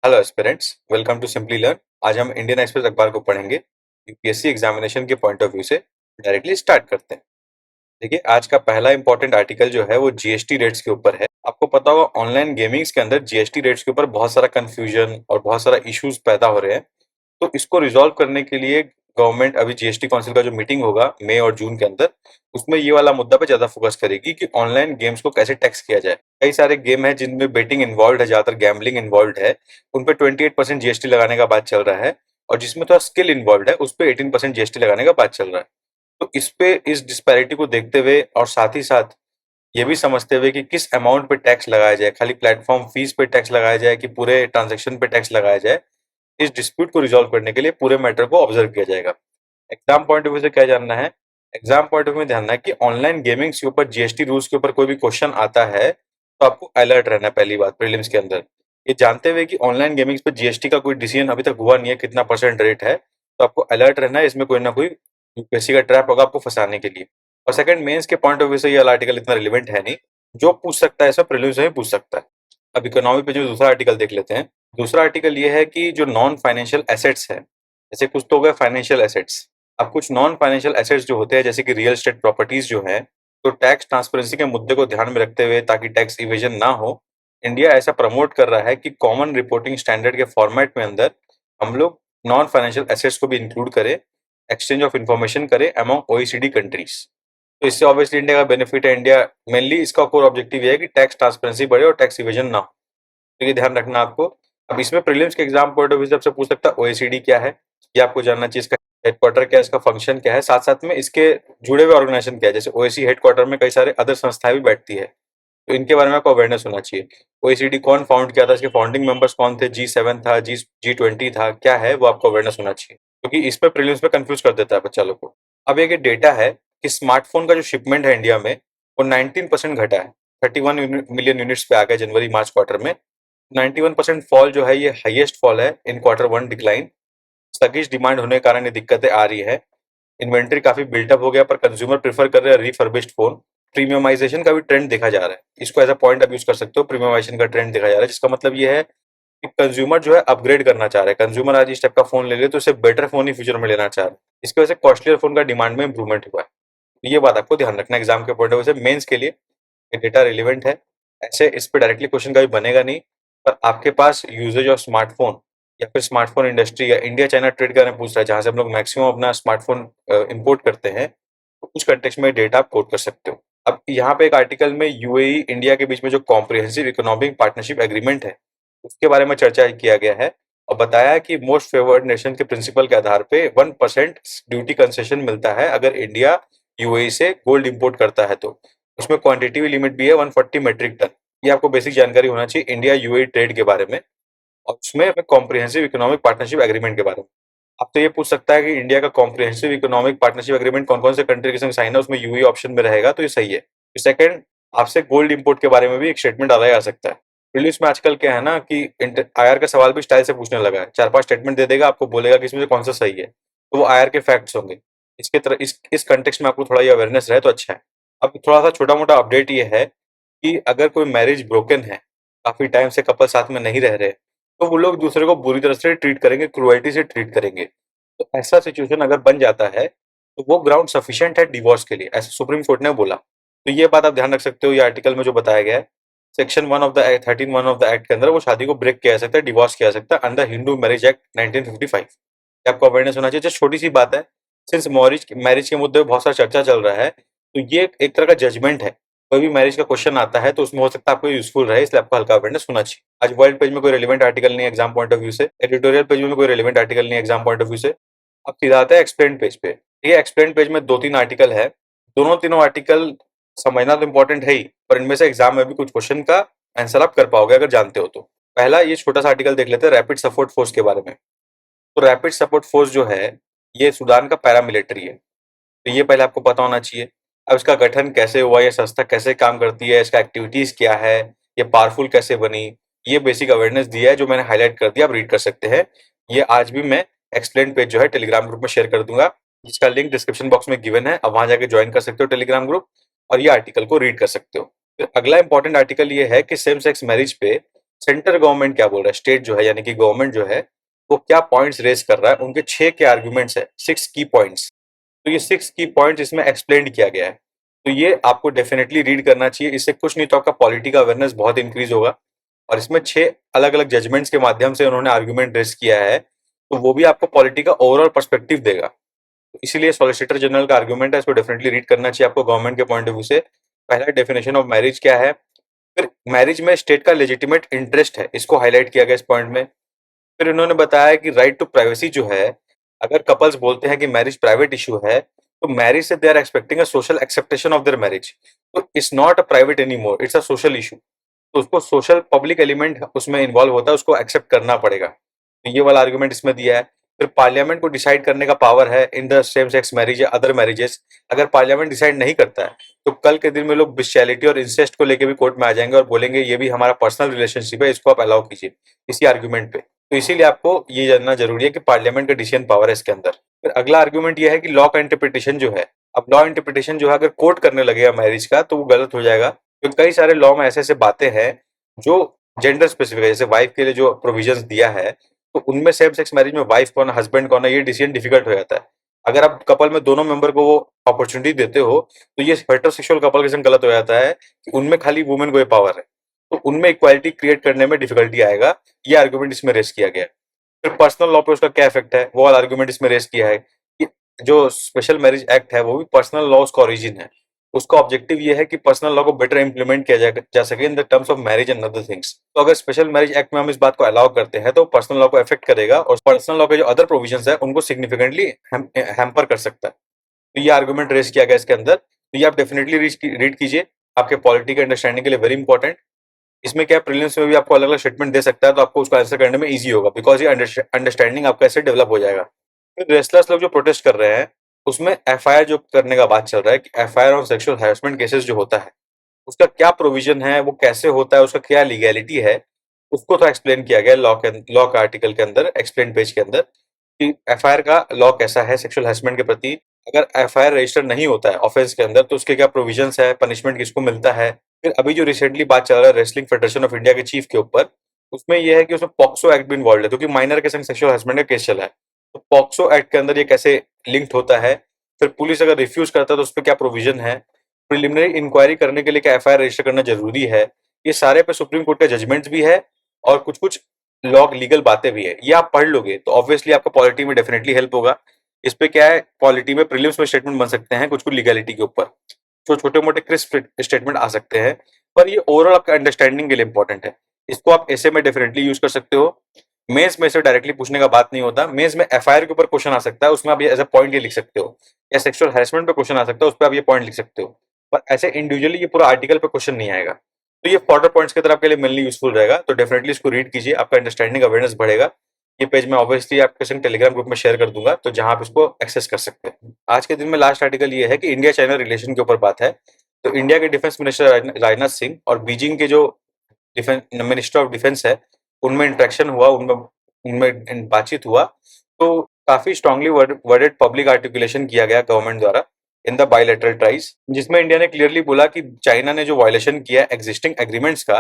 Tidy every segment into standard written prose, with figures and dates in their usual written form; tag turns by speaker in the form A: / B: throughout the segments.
A: Hello aspirants, welcome to simply learn. आज हम Indian Express अखबार को पढ़ेंगे। यूपीएससी एग्जामिनेशन के पॉइंट ऑफ व्यू से डायरेक्टली स्टार्ट करते हैं। देखिए, आज का पहला इंपॉर्टेंट आर्टिकल जो है वो जीएसटी रेट्स के ऊपर है। आपको पता होगा ऑनलाइन गेमिंग्स के अंदर जीएसटी रेट्स के ऊपर बहुत सारा कंफ्यूजन और बहुत सारा इश्यूज पैदा हो रहे हैं। तो इसको रिजॉल्व करने के लिए गवर्नमेंट अभी जीएसटी काउंसिल का जो मीटिंग होगा मई और जून के अंदर, उसमें ये वाला मुद्दा पे ज्यादा फोकस करेगी कि ऑनलाइन गेम्स को कैसे टैक्स किया जाए। कई सारे गेम है जिनमें बेटिंग इन्वॉल्व है, ज्यादातर गैम्बलिंग इन्वॉल्व है, उन पे 28% जीएसटी लगाने का बात चल रहा है। और जिसमें थोड़ा स्किल इन्वॉल्व है उस पे 18% जीएसटी लगाने का बात चल रहा है। तो इस पे इस डिस्पैरिटी को देखते हुए और साथ ही साथ ये भी समझते हुए कि किस अमाउंट पे टैक्स लगाया जाए, खाली प्लेटफॉर्म फीस पे टैक्स लगाया जाए कि पूरे ट्रांजेक्शन पे टैक्स लगाया जाए, इस डिस्प्यूट को रिजॉल्व करने के लिए पूरे मैटर को ऑब्जर्व किया जाएगा। एग्जाम पॉइंट ऑफ व्यू से क्या जानना है? एग्जाम पॉइंट ऑफ व्यू में ध्यान है कि ऑनलाइन गेमिंग के ऊपर जीएसटी रूल्स के ऊपर कोई भी क्वेश्चन आता है तो आपको अलर्ट रहना है। पहली बात प्रीलिम्स के अंदर ये जानते हुए कि ऑनलाइन गेमिंग पे जीएसटी का कोई डिसीजन अभी तक हुआ नहीं है, कितना परसेंट रेट है, तो आपको अलर्ट रहना है। इसमें कोई ना कोई यूपीएससी का ट्रैप होगा आपको फंसाने के लिए। और सेकंड, मेंस के पॉइंट ऑफ व्यू से ये आर्टिकल इतना रिलेवेंट है नहीं, जो पूछ सकता है ऐसा प्रीलिम्स में भी पूछ सकता है। अब इकोनॉमी पे जो दूसरा आर्टिकल देख लेते हैं। दूसरा आर्टिकल ये है कि जो नॉन फाइनेंशियल एसेट्स है, जैसे कुछ तो हो गए फाइनेंशियल एसेट्स, अब कुछ नॉन फाइनेंशियल एसेट्स जो होते हैं जैसे कि रियल एस्टेट प्रॉपर्टीज जो है, तो टैक्स ट्रांसपेरेंसी के मुद्दे को ध्यान में रखते हुए ताकि टैक्स इवेजन ना हो, इंडिया ऐसा प्रमोट कर रहा है कि कॉमन रिपोर्टिंग स्टैंडर्ड के फॉर्मेट में अंदर हम लोग नॉन फाइनेंशियल एसेट्स को भी इंक्लूड करें, एक्सचेंज ऑफ इन्फॉर्मेशन करें अमॉन्ग ओईसीडी कंट्रीज। तो इससे ऑब्वियसली इंडिया का बेनिफिट है। इंडिया मेनली इसका कोर ऑब्जेक्टिव ये है कि टैक्स ट्रांसपेरेंसी बढ़े और टैक्स इवेजन ना हो। तो ये ध्यान रखना आपको। अब इसमें प्रीलिम्स के एग्जाम पॉइंट ऑफ व्यू से आपसे पूछ सकता है ओएसीडी क्या है, ये आपको जानना चाहिए। इसका हेडक्वार्टर क्या है, इसका फंक्शन क्या है, साथ साथ में इसके जुड़े हुए ऑर्गेनाइजेशन क्या है। जैसे ओएसी हेडक्वार्टर में कई सारे अदर संस्थाएं भी बैठती है, तो इनके बारे में आपको अवेयरनेस होना चाहिए। ओएसीडी कौन फाउंड किया था, इसके फाउंडिंग मेंबर्स कौन थे, जी7 था, जी20 था, क्या है, वो आपको अवेयरनेस होना चाहिए, क्योंकि इस पे प्रीलिम्स में कंफ्यूज कर देता है बच्चा लोग को। अब एक डेटा है कि स्मार्टफोन का जो शिपमेंट है इंडिया में वो 19% घटा है, 31 मिलियन यूनिट्स पे आ गया जनवरी मार्च क्वार्टर में। 91% फॉल जो है ये हाईएस्ट फॉल है इन quarter one decline. sluggish demand होने के कारण ये दिक्कतें आ रही है। इन्वेंट्री काफी बिल्टअप हो गया, पर कंज्यूमर प्रेफर कर रहे हैं रिफर्बिश्ड फोन। प्रीमियमाइजेशन का भी ट्रेंड देखा जा रहा है, इसको एज अ पॉइंट आप यूज कर सकते हो। प्रीमियमाइजेशन का ट्रेंड देखा जा रहा है, जिसका मतलब ये है कि कंज्यूमर जो है अपग्रेड करना चाह रहे हैं। कंज्यूमर आज इस टाइप का फोन ले ले तो इसे बेटर फोन ही फ्यूचर में लेना चाह रहे हैं। इसकी वजह से कॉस्टलियर फोन का डिमांड में इंप्रूवमेंट हुआ है। तो ये बात आपको ध्यान रखना एग्जाम के पॉइंट ऑफ व्यू से। मेंस के लिए ये डेटा रिलेवेंट है। ऐसे इस पे डायरेक्टली क्वेश्चन कभी बनेगा नहीं, पर आपके पास यूजेज ऑफ स्मार्टफोन या फिर स्मार्टफोन इंडस्ट्री या इंडिया चाइना ट्रेड का पूछ रहा है, जहां से हम लोग मैक्सिमम अपना स्मार्टफोन इंपोर्ट करते हैं, तो उस कंटेक्स्ट में डेटा आप कोट कर सकते हो। अब यहाँ पे एक आर्टिकल में यूएई इंडिया के बीच में जो कॉम्प्रिहेंसिव इकोनॉमिक पार्टनरशिप एग्रीमेंट है उसके बारे में चर्चा किया गया है, और बताया कि मोस्ट फेवर्ड नेशन के प्रिंसिपल के आधार पे 1% ड्यूटी कंसेशन मिलता है अगर इंडिया यूएई से गोल्ड इंपोर्ट करता है। तो उसमें क्वांटिटी लिमिट भी है 140 मेट्रिक टन। ये आपको बेसिक जानकारी होना चाहिए इंडिया यूएई ट्रेड के बारे में, और उसमें कॉम्प्रिहेंसिव इकोनॉमिक पार्टनरशिप एग्रीमेंट के बारे में। अब तो ये पूछ सकता है कि इंडिया का कॉम्प्रिहेंसिव इकोनॉमिक पार्टनरशिप एग्रीमेंट कौन कौन से कंट्री के संग साइन है, उसमें यूएई ऑप्शन में रहेगा, तो ये सही है। सेकंड, आपसे गोल्ड इंपोर्ट के बारे में भी एक स्टेटमेंट आधा ही आ सकता है। प्रीलिम्स में आजकल क्या है ना कि आईआर का सवाल भी स्टाइल से पूछने लगा है। 4-5 स्टेटमेंट दे देगा, आपको बोलेगा कि इसमें से कौन सा सही है, तो वो आईआर के फैक्ट्स होंगे। इसके तरह इस कंटेक्स्ट में आपको थोड़ा ये अवेयरनेस रहे तो अच्छा है। अब थोड़ा सा छोटा मोटा अपडेट ये है कि अगर कोई मैरिज ब्रोकन है, काफी टाइम से कपल साथ में नहीं रह रहे, तो वो लोग दूसरे को बुरी तरह से ट्रीट करेंगे, क्रुएल्टी से ट्रीट करेंगे। तो ऐसा सिचुएशन अगर बन जाता है तो वो ग्राउंड सफिशिएंट है डिवोर्स के लिए, ऐसा सुप्रीम कोर्ट ने बोला। तो ये बात आप ध्यान रख सकते हो। ये आर्टिकल में जो बताया गया है section 1 of the act 13(1) of the act के अंदर, वो शादी को ब्रेक किया जा सकता है, डिवोर्स किया जा सकता है अंडर हिंदू मैरिज एक्ट 1955। ये आपको अवेयरनेस होना चाहिए। जस्ट छोटी सी बात है, सिंस मैरिज मैरिज के मुद्दे पे बहुत सारा चर्चा चल रहा है, तो ये एक तरह का जजमेंट है। कोई भी मैरिज का क्वेश्चन आता है तो उसमें हो सकता है आपको यूजफुल रहे, इसलिए आपको हल्का अवेयरनेस होना चाहिए। आज वर्ल्ड पेज में कोई रेलिवेंट आर्टिकल नहीं है एग्जाम पॉइंट ऑफ व्यू से, एडिटोरियल पेज में कोई रेलिवेंट आर्टिकल नहीं है एग्जाम पॉइंट ऑफ व्यू से। अब सीधा आता है एक्सप्लेन पेज पे। ये एक्सप्लेन पेज में 2-3 आर्टिकल है। दोनों तीनों आर्टिकल समझना तो इंपॉर्टेंट है ही, पर इनमें से एग्जाम में भी कुछ क्वेश्चन का आंसर आप कर पाओगे अगर जानते हो तो। पहला ये छोटा सा आर्टिकल देख लेते हैं रैपिड सपोर्ट फोर्स के बारे में। तो रैपिड सपोर्ट फोर्स जो है ये सूडान का पैरामिलिट्री है, तो ये पहले आपको पता होना चाहिए। अब इसका गठन कैसे हुआ, ये संस्था कैसे काम करती है, इसका एक्टिविटीज क्या है, ये पावरफुल कैसे बनी, ये बेसिक अवेयरनेस दिया है जो मैंने हाईलाइट कर दिया, आप रीड कर सकते हैं। ये आज भी मैं एक्सप्लेन पेज जो है टेलीग्राम ग्रुप में शेयर कर दूंगा, जिसका लिंक डिस्क्रिप्शन बॉक्स में गिवन है। अब वहां जाके ज्वाइन कर सकते हो टेलीग्राम ग्रुप, और ये आर्टिकल को रीड कर सकते हो। फिर अगला इंपॉर्टेंट आर्टिकल ये है कि सेम सेक्स मैरिज पे सेंट्रल गवर्नमेंट क्या बोल रहा है, स्टेट जो है यानी कि गवर्नमेंट जो है वो क्या पॉइंट्स रेज कर रहा है, उनके 6 के आर्गुमेंट्स है, 6 की पॉइंट्स। तो ये 6 की पॉइंट्स इसमें एक्सप्लेन किया गया है। तो ये आपको डेफिनेटली रीड करना चाहिए, इससे कुछ नहीं तो आपका पॉलिटी का अवेयरनेस बहुत इंक्रीज होगा। और इसमें 6 अलग-अलग जजमेंट्स के माध्यम से उन्होंने आर्गुमेंट रेज किया है, तो वो भी आपको पॉलिटी का ओवरऑल पर्सपेक्टिव देगा। तो इसीलिए सॉलिसिटर जनरल का आर्गुमेंट है, इसको डेफिनेटली रीड करना चाहिए आपको गवर्नमेंट के पॉइंट ऑफ व्यू से। पहला डेफिनेशन ऑफ मैरिज क्या है, फिर मैरिज में स्टेट का लेजिटिमेट इंटरेस्ट है, इसको हाईलाइट किया गया इस पॉइंट में। फिर इन्होंने बताया कि राइट टू प्राइवेसी जो है, अगर कपल्स बोलते हैं कि मैरिज प्राइवेट इशू है, तो मैरिज से they are expecting a social acceptance of their marriage. तो it's not a private any more, it's a social issue. तो उसको सोशल पब्लिक एलिमेंट उसमें इन्वॉल्व होता है, उसको एक्सेप्ट करना पड़ेगा। तो ये वाला आर्गुमेंट इसमें दिया है। फिर पार्लियामेंट को डिसाइड करने का पावर है in the same sex marriage या अदर मैरिजेस। अगर पार्लियामेंट डिसाइड नहीं करता है तो कल के दिन में लोग बिस्चैलिटी और इंसेस्ट को लेके भी कोर्ट में आ जाएंगे और बोलेंगे ये भी हमारा पर्सनल रिलेशनशिप है, इसको आप अलाउ कीजिए इसी आर्गुमेंट पे। तो इसीलिए आपको ये जानना जरूरी है कि पार्लियामेंट का डिसीजन पावर है इसके अंदर। फिर अगला आर्गुमेंट ये है कि लॉ का इंटरप्रिटेशन जो है, अब लॉ इंटरप्रिटेशन जो है अगर कोर्ट करने लगेगा मैरिज का तो वो गलत हो जाएगा, क्योंकि कई सारे लॉ में ऐसे ऐसे बातें हैं जो जेंडर स्पेसिफिक है। जैसे वाइफ के लिए जो प्रोविजंस दिया है, तो उनमें सेम सेक्स मैरिज में वाइफ कौन है हस्बैंड कौन है ये डिसीजन डिफिकल्ट हो जाता है। अगर आप कपल में दोनों मेंबर को वो अपॉर्चुनिटी देते हो, तो ये हेटेरोसेक्सुअल कपल के संग गलत हो जाता है कि उनमें खाली वुमेन को ये पावर है, तो उनमें इक्वालिटी क्रिएट करने में डिफिकल्टी आएगा। ये आर्गुमेंट इसमें रेस किया गया है। फिर पर्सनल लॉ पे उसका क्या इफेक्ट है, वो वाला आर्गुमेंट इसमें रेस किया है कि जो स्पेशल मैरिज एक्ट है वो भी पर्सनल लॉ का ओरिजिन है। उसका ऑब्जेक्टिव ये है कि पर्सनल लॉ को बेटर इंप्लीमेंट किया जा सके in the terms of marriage and other things. तो अगर स्पेशल मैरिज एक्ट में हम इस बात को अलाउ करते हैं तो पर्सनल लॉ को इफेक्ट करेगा और पर्सनल लॉ के जो अदर प्रोविजंस है उनको सिग्निफिकेंटली हैम्पर कर सकता है। तो ये आर्गुमेंट रेस किया गया इसके अंदर। तो ये आप डेफिनेटली रीड कीजिए, आपके पॉलिटी के अंडरस्टैंडिंग के लिए वेरी इंपॉर्टेंट। इसमें क्या प्रीलिम्स में भी आपको अलग अलग स्टेटमेंट दे सकता है, तो आपको उसको आंसर करने में इजी होगा, बिकॉज ये अंडरस्टैंडिंग आपका ऐसे डेवलप हो जाएगा। फिर रेस्लर्स लोग जो प्रोटेस्ट कर रहे हैं उसमें एफआईआर जो करने का बात चल रहा है कि FIR on sexual harassment cases जो होता है उसका क्या प्रोविजन है, वो कैसे होता है, उसका क्या लीगैलिटी है, उसको तो एक्सप्लेन किया गया लॉ का आर्टिकल के अंदर, एक्सप्लेन पेज के अंदर कि एफआईआर का लॉ कैसा है सेक्सुअल हैरेसमेंट के प्रति। अगर एफआईआर रजिस्टर नहीं होता है ऑफेंस के अंदर तो उसके क्या प्रोविजंस है, पनिशमेंट किसको मिलता है। फिर अभी जो रिसेंटली बात चल रहा है रेसलिंग फेडरेशन ऑफ इंडिया के चीफ के ऊपर, उसमें यह है कि उसमें पॉक्सो एक्ट भी इन्वॉल्व है, क्योंकि माइनर के संग सेक्सुअल हस्बैंड का केस चला है। तो पॉक्सो एक्ट के अंदर ये कैसे लिंक्ड होता है, फिर पुलिस अगर रिफ्यूज करता है तो उस पर क्या प्रोविजन है, प्रिलिमिनरी इंक्वायरी करने के लिए क्या एफआईआर रजिस्टर करना जरूरी है। ये सारे पे सुप्रीम कोर्ट का जजमेंट्स भी है और कुछ कुछ लॉ लीगल बातें भी है। ये आप पढ़ लोगे तो ऑब्वियसली आपका पॉलिटी में डेफिनेटली हेल्प होगा। इस पे क्या है, पॉलिटी में प्रीलिम्स में स्टेटमेंट बन सकते हैं कुछ कुछ लीगैलिटी के ऊपर, जो छोटे मोटे क्रिस्प स्टेटमेंट आ सकते हैं, पर ये ओवरऑल आपका अंडरस्टैंडिंग के लिए इंपॉर्टेंट है। इसको आप ऐसे में डेफिनेटली यूज कर सकते हो। मेंस में से डायरेक्टली पूछने का बात नहीं होता, मेंस में एफआईआर के ऊपर क्वेश्चन आ सकता है, उसमें आप ये एज अ पॉइंट ये लिख सकते हो, या सेक्सुअल हैरेसमेंट पे क्वेश्चन आ सकता है उस पर आप ये पॉइंट लिख सकते हो, पर ऐसे इंडिविजुअली ये पूरा आर्टिकल पे क्वेश्चन नहीं आएगा। तो ये फॉर्डर पॉइंट्स की तरह आपके लिए मेनली यूजफुल रहेगा, तो डेफिनेटली इसको रीड कीजिए, आपका अंडरस्टैंडिंग अवेयरनेस बढ़ेगा। ये पेज मैं ऑब्वियसली आपके संग टेलीग्राम ग्रुप में शेयर कर दूंगा, तो जहां आप इसको एक्सेस कर सकते हैं। आज के दिन में लास्ट आर्टिकल ये है कि इंडिया चाइना रिलेशन के ऊपर बात है। तो इंडिया के डिफेंस मिनिस्टर राजनाथ सिंह और बीजिंग के जो डिफेंस मिनिस्टर ऑफ डिफेंस है उनमें इंटरेक्शन हुआ, उनमें उनमें बातचीत हुआ। तो काफी स्ट्रांगली वर्डेड पब्लिक आर्टिकुलेशन किया गया गवर्नमेंट द्वारा इन द बायलैटरल ट्राइज, जिसमें इंडिया ने क्लियरली बोला कि चाइना ने जो वायलेशन किया एग्जिस्टिंग एग्रीमेंट्स का,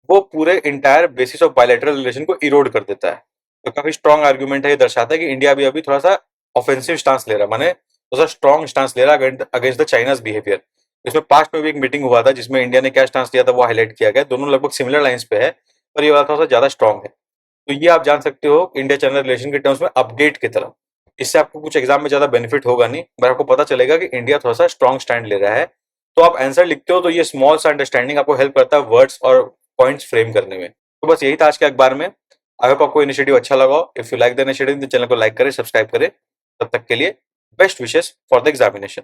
A: वो पूरे entire basis of bilateral relation को इरोड कर देता है। तो काफी स्ट्रॉन्ग आर्गुमेंट है, ये दर्शाता है कि इंडिया भी अभी थोड़ा सा ऑफेंसिव स्टांस ले रहा है, माने थोड़ा सा स्ट्रॉन्ग स्टांस ले रहा है अगेंस्ट द चाइनाज बिहेवियर। इसमें पास्ट में भी एक मीटिंग हुआ था जिसमें इंडिया ने क्या स्टांस लिया था वो हाईलाइट किया गया, दोनों लगभग सिमिलर लाइंस पे है, पर ये वाला थोड़ा सा ज्यादा स्ट्रॉन्ग है। तो ये आप जान सकते हो इंडिया चाइना रिलेशन के टर्म्स में अपडेट की तरह। इससे आपको कुछ एग्जाम में ज्यादा बेनिफिट होगा नहीं, पर आपको पता चलेगा कि इंडिया थोड़ा सा स्ट्रॉन्ग स्टैंड ले रहा है। तो आप आंसर लिखते हो तो ये स्मॉल सा अंडरस्टैंडिंग आपको हेल्प करता है वर्ड्स और पॉइंट्स फ्रेम करने में। तो बस यही था आज के अखबार में। आई होप आपको इनिशिएटिव अच्छा लगा हो। If you like the initiative तो चैनल को लाइक करें, सब्सक्राइब करें। तब तक के लिए best wishes for the examination.